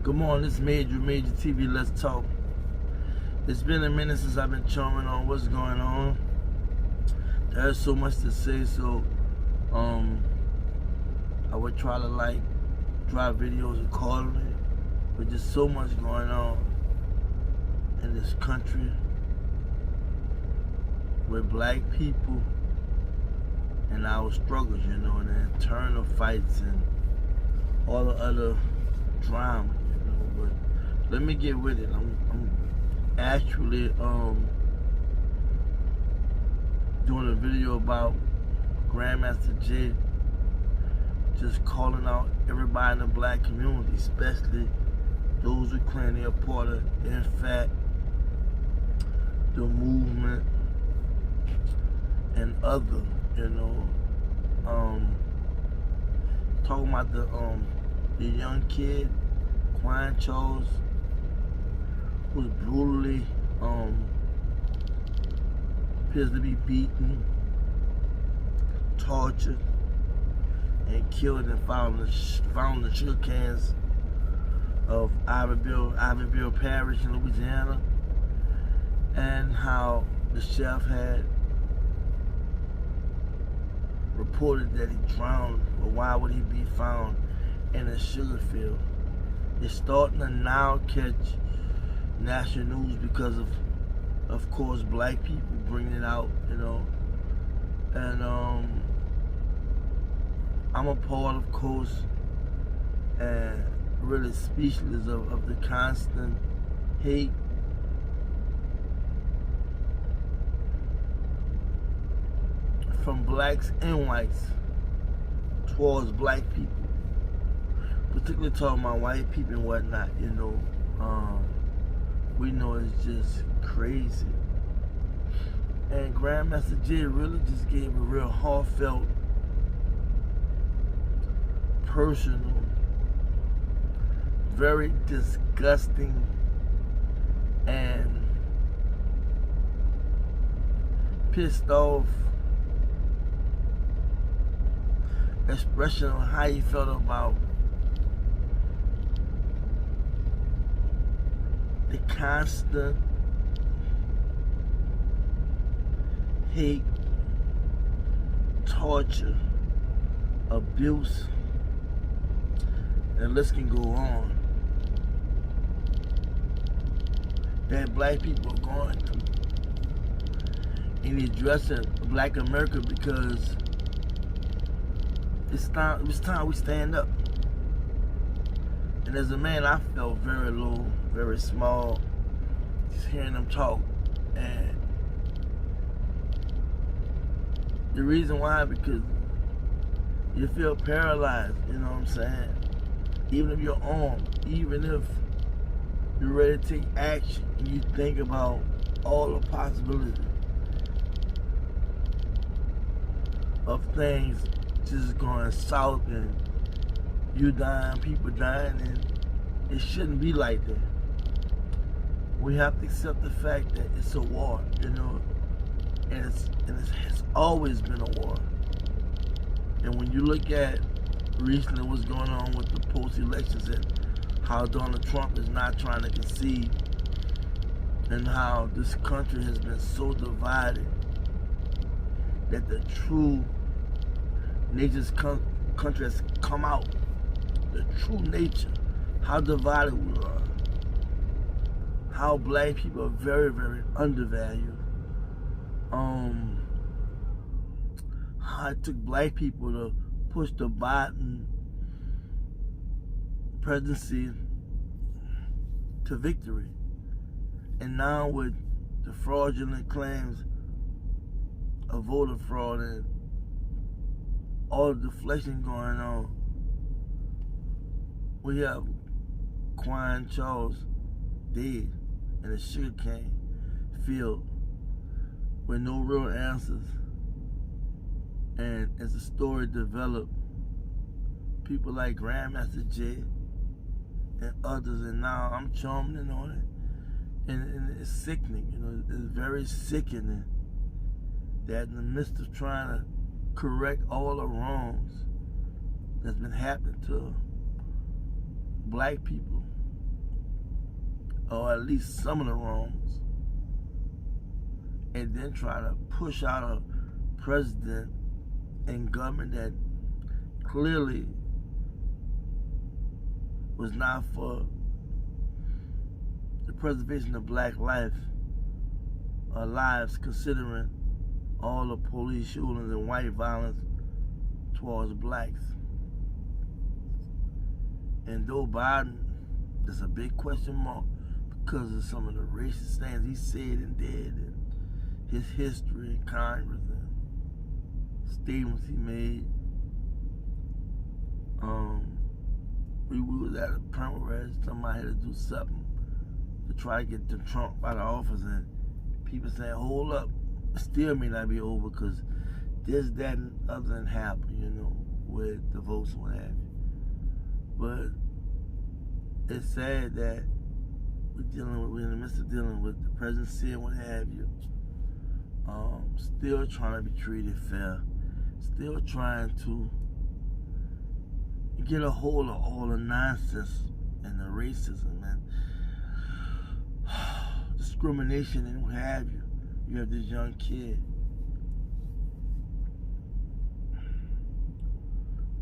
Good morning, this is Major TV. Let's talk. It's been a minute since I've been chumming on what's going on. There's so much to say, so I would try to drive videos accordingly. But just so much going on in this country with black people and our struggles, and the internal fights and all the other drama. But let me get with it. I'm actually doing a video about Grandmaster J just calling out everybody in the black community, especially those who claim they're part of NFAC, the movement, and other, talking about the young kid, Quawan Charles, who was brutally appears to be beaten, tortured, and killed and found in the sugar cans of Ivoryville Parish in Louisiana, and how the chef had reported that he drowned, but why would he be found in a sugar field? It's starting to now catch national news because of course, black people bringing it out, and I'm appalled, of course, and really speechless of the constant hate from blacks and whites towards black people, particularly talking about white people and whatnot. We know it's just crazy. And Grandmaster J really just gave a real heartfelt, personal, very disgusting and pissed off expression on how he felt about the constant hate, torture, abuse, and the list can go on, that black people are going through. And he addressed Black America because it's time we stand up. And as a man, I felt very low, very small, just hearing them talk. And the reason why, because you feel paralyzed, you know what I'm saying? Even if you're armed, even if you're ready to take action, and you think about all the possibilities of things just going south and you dying, people dying, and it shouldn't be like that. We have to accept the fact that it's a war, and it has always been a war. And when you look at recently what's going on with the post-elections and how Donald Trump is not trying to concede, and how this country has been so divided that the true nature's country has come out. The true nature, how divided we are, how black people are very, very undervalued, how it took black people to push the Biden presidency to victory. And now with the fraudulent claims of voter fraud and all the deflection going on, we have Quawan Charles dead in a sugarcane field with no real answers. And as the story developed, people like Grandmaster J and others, and now I'm chumming on it, and it's sickening. It's very sickening that in the midst of trying to correct all the wrongs that's been happening to black people or at least some of the wrongs, and then try to push out a president and government that clearly was not for the preservation of black life or lives, considering all the police shootings and white violence towards blacks. And though Biden, there's a big question mark because of some of the racist things he said and did, and his history in Congress and statements he made. We was at a primary, somebody had to do something to try to get the Trump out of office, and people saying, hold up, it still may not be over because this, that, and other than happen, you know, with the votes and what have you. But it's sad that we're in the midst of dealing with the presidency and what have you. Still trying to be treated fair. Still trying to get a hold of all the nonsense and the racism and discrimination and what have you. You have this young kid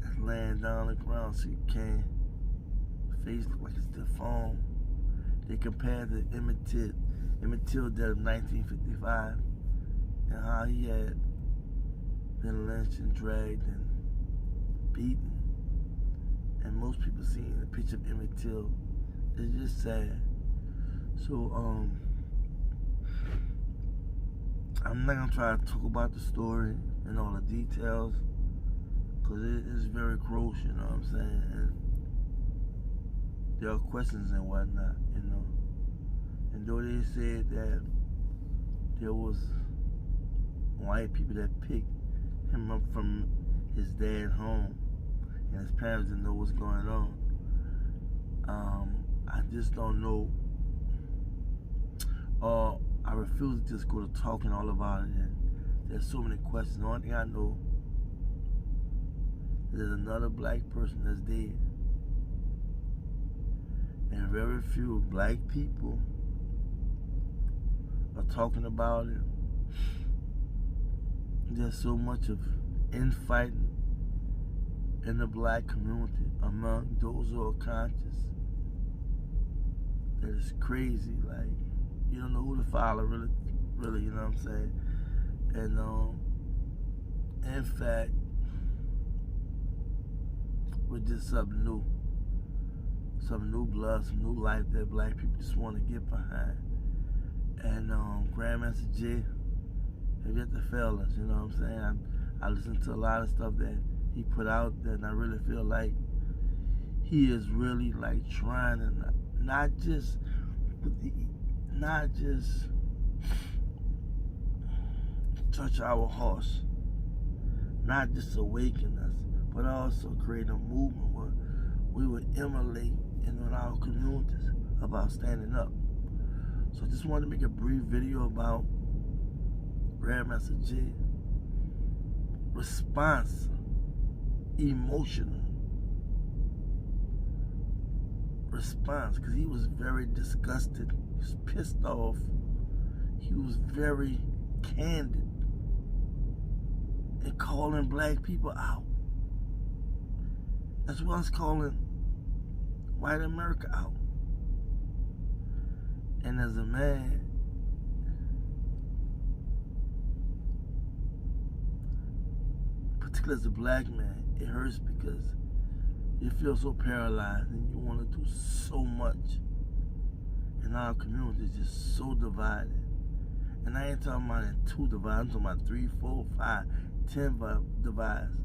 that's laying down on the ground so he can't. Face look like it's deformed. They compared the Emmett Till death of 1955 and how he had been lynched and dragged and beaten. And most people seeing the picture of Emmett Till. It's just sad. So I'm not gonna try to talk about the story and all the details because it is very gross, you know what I'm saying? And there are questions and whatnot, you know. And though they said that there was white people that picked him up from his dad's home and his parents didn't know what's going on, I just don't know. I refuse to just go to talking all about it, and there's so many questions. The only thing I know is there's another black person that's dead. And very few black people are talking about it. There's so much of infighting in the black community among those who are conscious that it's crazy. Like, you don't know who to follow, really, you know what I'm saying? And in fact, with just something new blood, some new life that black people just want to get behind. And Grandmaster J, have yet to fail us, you know what I'm saying? I listen to a lot of stuff that he put out there, and I really feel like he is really like trying to not just touch our hearts, not just awaken us, but also create a movement where we would emulate in our communities about standing up. So I just wanted to make a brief video about Grandmaster J response, emotional response, because he was very disgusted, he was pissed off, he was very candid in calling black people out, as well as calling white America out. And as a man, particularly as a black man, it hurts because you feel so paralyzed and you want to do so much. And our community is just so divided. And I ain't talking about in 2 divides, I'm talking about 3, 4, 5, 10 divides.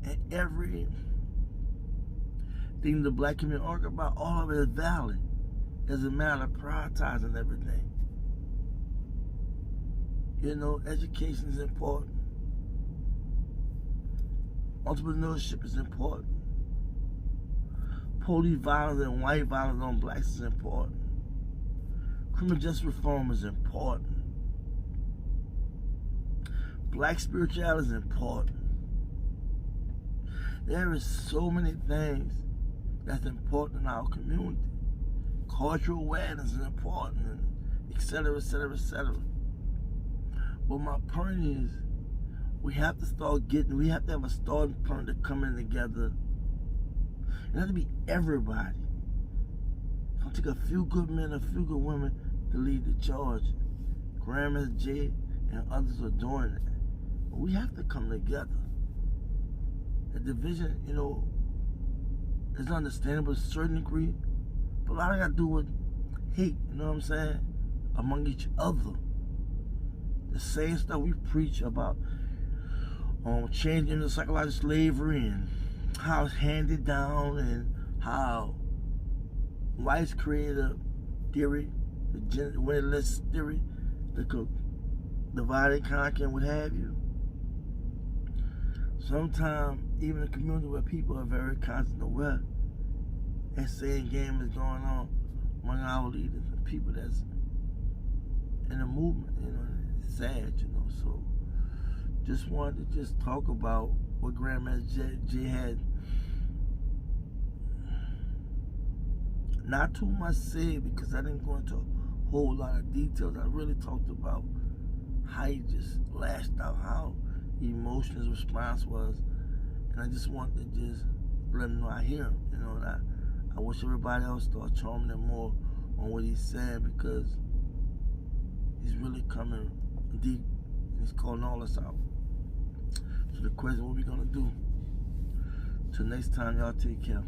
And every thing the black community argue about, all of it is valid. It's a matter of prioritizing everything. You know, education is important. Entrepreneurship is important. Police violence and white violence on blacks is important. Criminal justice reform is important. Black spirituality is important. There is so many things that's important in our community. cultural awareness is important, and et cetera, et cetera, et cetera. But my point is, we have to have a starting point to coming together. It has to be everybody. It's going to take a few good men, a few good women to lead the charge. Grandma J and others are doing it. But we have to come together. The division, is understandable to a certain degree, but a lot of it got to do with hate, you know what I'm saying, among each other. The same stuff we preach about changing the psychological slavery and how it's handed down, and how whites created a theory, the genderless theory, the divide and conquer and what have you. Sometimes, even a community where people are very constant aware, that same game is going on among our leaders and people that's in the movement, it's sad, so just wanted to talk about what Grandma J had not too much said, because I didn't go into a whole lot of details. I really talked about how he just lashed out, how emotional his response was, and I just wanted to just let him know I hear him, and I wish everybody else started charming him more on what he's saying, because he's really coming deep, and he's calling all us out. So the question, what we gonna do? Till next time, y'all take care.